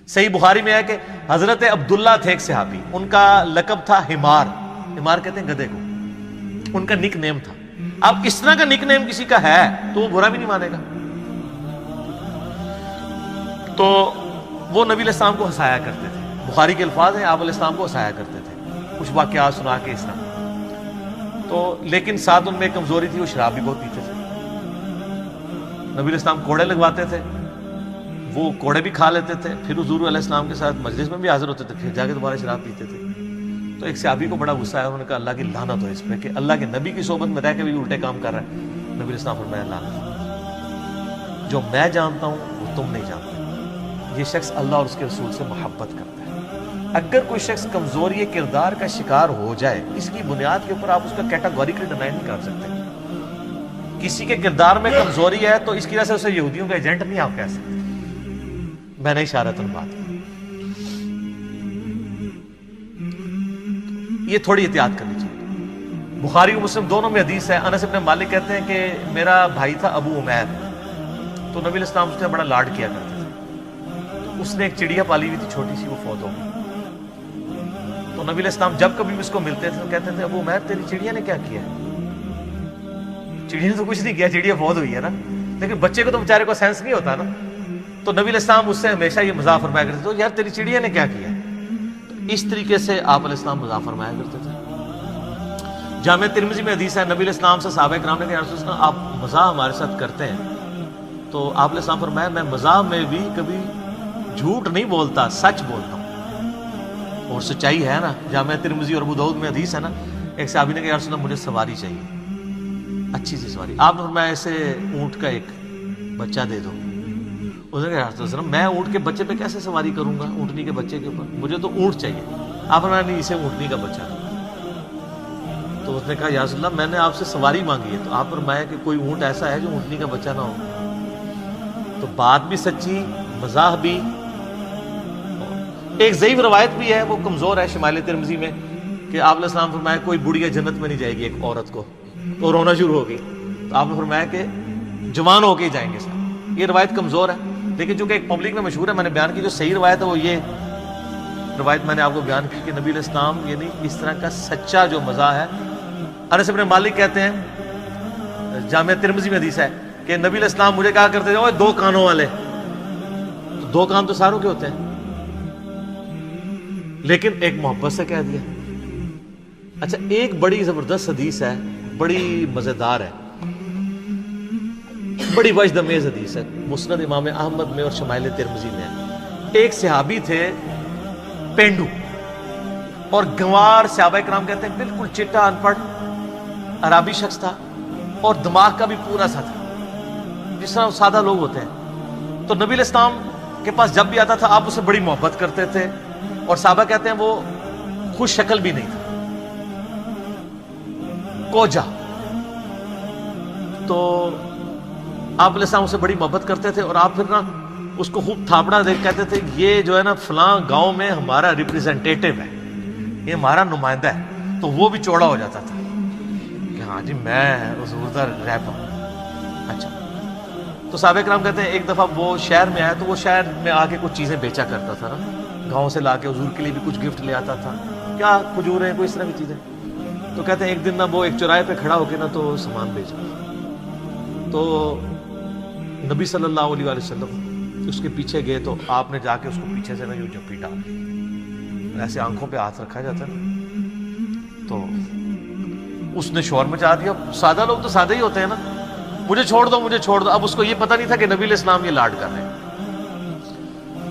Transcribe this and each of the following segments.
صحیح بخاری میں ہے کہ حضرت عبداللہ تھے ایک صحابی، ان کا لقب تھا حمار، حمار کہتے ہیں گدھے کو، ان کا نک نیم تھا۔ اب اس طرح کا نک نیم کسی کا ہے تو وہ برا بھی نہیں مانے گا۔ تو وہ نبی علیہ السلام کو ہنسایا کرتے تھے، بخاری کے الفاظ ہیں، آپ علیہ السلام کو ہنسایا کرتے تھے کچھ واقعات سنا کے اس طرح۔ تو لیکن ساتھ ان میں کمزوری تھی، وہ شراب بھی بہت پیتے تھے۔ نبی علیہ السلام کوڑے لگواتے تھے، وہ کوڑے بھی کھا لیتے تھے، پھر حضور علیہ السلام کے ساتھ مجلس میں بھی حاضر ہوتے تھے، پھر جا کے دوبارہ شراب پیتے تھے۔ تو ایک صحابی کو بڑا غصہ آیا، انہوں نے کہا اللہ کی لعنت ہو اس پہ کہ اللہ کے نبی کی صحبت میں رہ کے بھی الٹے کام کر رہا ہے۔ نبی علیہ السلام فرمایا لعنت، جو میں جانتا ہوں وہ تم نہیں جانتے، یہ شخص اللہ اور اس کے رسول سے محبت کرتا ہے۔ اگر کوئی شخص کمزوری کردار کا شکار ہو جائے، اس کی بنیاد کے اوپر آپ اس کا کیٹاگوریکلی ڈینائی نہیں کر سکتے۔ کسی کے کردار میں کمزوری ہے تو اس کی وجہ سے اسے یہودیوں کا ایجنٹ نہیں آپ کہہ سکتے۔ میں نے اشارتاً بات کی، یہ تھوڑی احتیاط کرنی چاہیے۔ بخاری و مسلم دونوں میں حدیث ہے، انس بن مالک کہتے ہیں کہ میرا بھائی تھا ابو عمیر، تو نبی علیہ السلام اس نے بڑا لاڈ کیا کرتے تھے۔ اس نے ایک چڑیا پالی ہوئی تھی چھوٹی سی، وہ فوت ہو گئی۔ تو نبی علیہ السلام جب کبھی بھی اس کو ملتے تھے تو کہتے تھے ابو عمیر تیری چڑیا نے کیا کیا ہے؟ چڑیا نے تو کچھ نہیں کیا، چڑیا فوت ہوئی ہے نا، لیکن بچے کو تو بیچارے کو سینس نہیں ہوتا نا۔ تو نبی علیہ السلام اس سے ہمیشہ یہ مزاح فرمایا کرتے تھے، یار تیری چڑیا نے کیا کیا؟ اس طریقے سے آپ علیہ السلام مزاح فرمایا کرتے تھے۔ جامع ترمذی میں حدیث ہے، نبی علیہ السلام سے صحابہ کرام نے کہا یا رسول اللہ آپ مزاح ہمارے ساتھ کرتے ہیں، تو آپ علیہ السلام فرمایا میں مزاح میں بھی کبھی جھوٹ نہیں بولتا، سچ بولتا ہوں، اور سچائی ہے نا۔ جامع ترمذی اور ابو داؤد میں حدیث ہے نا، ایک صحابی نے کہا یا رسول اللہ مجھے سواری چاہیے، اچھی سی سواری۔ آپ نے فرمایا ایسے اونٹ کا ایک بچہ دے دو۔ اس نے کہا رسول اللہ میں اونٹ کے بچے پہ کیسے سواری کروں گا، اونٹنی کے بچے کے اوپر، مجھے تو اونٹ چاہیے۔ آپ نے نہیں، اسے اونٹنی کا بچہ دو۔ تو اس نے کہا یا رسول اللہ میں نے آپ سے سواری مانگی ہے، تو آپ فرمایا کہ کوئی اونٹ ایسا ہے جو اونٹنی کا بچہ نہ ہو۔ تو بات بھی سچی، مزاح بھی۔ ایک ضعیف روایت بھی ہے، وہ کمزور ہے، شمال ترمذی میں، کہ آپ علیہ السلام فرمایا کوئی بڑھیا جنت میں نہیں جائے گی ایک عورت کو، تو رونا شروع ہوگی، تو آپ نے فرمایا کہ جوان ہو کے ہی جائیں گے سب۔ یہ روایت کمزور ہے، لیکن چونکہ ایک پبلک میں مشہور ہے، میں نے بیان کی، جو صحیح روایت ہے وہ یہ روایت میں نے آپ کو بیان کی کہ نبی علیہ السلام یعنی اس طرح کا سچا جو مزاح ہے۔ انس بن مالک کہتے ہیں، جامع ترمذی میں حدیث ہے کہ نبی علیہ السلام مجھے کہا کرتے تھے اوے دو کانوں والے، تو دو کان تو ساروں کے ہوتے ہیں، لیکن ایک محبت سے کہہ دیا۔ اچھا، ایک بڑی زبردست حدیث ہے، بڑی مزیدار ہے، بڑی وجد امیز حدیث ہے، مسند امام احمد میں اور شمائل ترمذی میں ہے۔ ایک صحابی تھے پینڈو، اور گنوار، صحابہ کرام کہتے ہیں بالکل چٹا ان پڑھ عربی شخص تھا، اور دماغ کا بھی پورا سا تھا، جس طرح سادہ لوگ ہوتے ہیں۔ تو نبی علیہ السلام کے پاس جب بھی آتا تھا آپ اسے بڑی محبت کرتے تھے، اور صحابہ کہتے ہیں وہ خوش شکل بھی نہیں تھا، کوجا۔ تو آپ علیہ السلام اسے بڑی محبت کرتے تھے، اور آپ پھر نا اس کو خوب تھاپڑا دے کہتے تھے یہ جو ہے نا فلاں گاؤں میں ہمارا ریپریزنٹیٹیو ہے، یہ ہمارا نمائندہ ہے۔ تو وہ بھی چوڑا ہو جاتا تھا کہ ہاں جی میں حضور دا رہبر ہوں۔ اچھا، تو صحابہ کرام کہتے ہیں ایک دفعہ وہ شہر میں آیا، تو وہ شہر میں آ کے کچھ چیزیں بیچا کرتا تھا نا، گاؤں سے لا کے حضور کے لیے بھی کچھ گفٹ لے آتا تھا، کیا کھجوریں کوئی اس طرح کی چیزیں۔ تو کہتے ہیں ایک دن نا وہ ایک چوراہے پہ کھڑا ہو کے نا تو سامان بیچ رہا، تو نبی صلی اللہ علیہ وسلم اس کے پیچھے گئے، تو آپ نے جا کے اس کو پیچھے سے نا یوں جپی ڈال دی، ایسے آنکھوں پہ ہاتھ رکھا جاتا ہے نا، تو اس نے شور مچا دیا۔ سادہ لوگ تو سادہ ہی ہوتے ہیں نا، مجھے چھوڑ دو مجھے چھوڑ دو۔ اب اس کو یہ پتہ نہیں تھا کہ نبی علیہ السلام یہ لاڈ کر رہے ہیں۔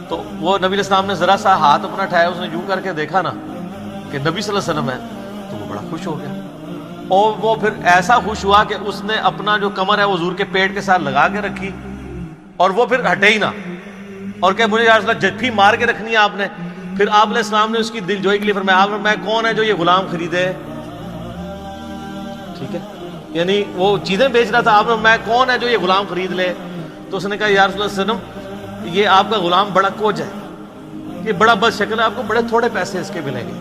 تو وہ نبی علیہ السلام نے ذرا سا ہاتھ اپنا اٹھایا، اس نے یوں کر کے دیکھا نا کہ نبی صلی اللہ علیہ وسلم ہے، تو وہ بڑا خوش ہو گیا، اور وہ پھر ایسا خوش ہوا کہ اس نے اپنا جو کمر ہے وہ حضور کے پیٹ کے ساتھ لگا کے رکھی، اور وہ پھر ہٹے ہی نہ، اور کہ مجھے یا رسول اللہ جھپی مار کے رکھنی ہے آپ نے۔ پھر آپ علیہ السلام نے اس کی دل جوئی کے لیے فرمایا، آپ نے میں کون ہے جو یہ غلام خریدے، ٹھیک ہے، یعنی وہ چیزیں بیچ رہا تھا، آپ نے میں کون ہے جو یہ غلام خرید لے۔ تو اس نے کہا یا رسول اللہ صلی اللہ علیہ وسلم یہ آپ کا غلام بڑا کوج ہے، یہ بڑا بد شکل ہے، آپ کو بڑے تھوڑے پیسے اس کے ملیں گے۔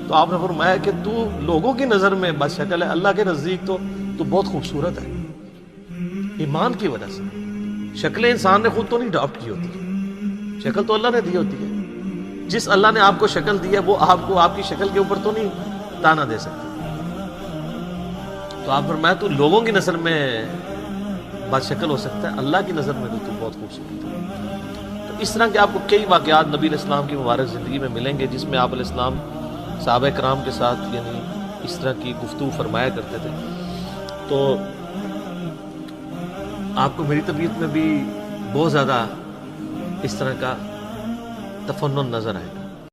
تو آپ نے فرمایا کہ تو لوگوں کی نظر میں بد شکل ہے، اللہ کے نزدیک تو بہت خوبصورت ہے، ایمان کی وجہ سے۔ شکل انسان نے خود تو نہیں اڈاپٹ کی ہوتی، شکل تو اللہ نے دی ہوتی ہے. جس اللہ نے آپ کو شکل دی ہے وہ آپ کو آپ کی شکل کے اوپر تو نہیں تانا دے سکتے. تو آپ فرمایا تو لوگوں کی نظر میں بد شکل ہو سکتا ہے, اللہ کی نظر میں تو بہت خوبصورت ہے. تو اس طرح کے آپ کو کئی واقعات نبی علیہ السلام کی مبارک زندگی میں ملیں گے جس میں آپ علیہ السلام صحابہ کرام کے ساتھ یعنی اس طرح کی گفتگو فرمایا کرتے تھے. تو آپ کو میری طبیعت میں بھی بہت زیادہ اس طرح کا تفنن نظر آئے گا.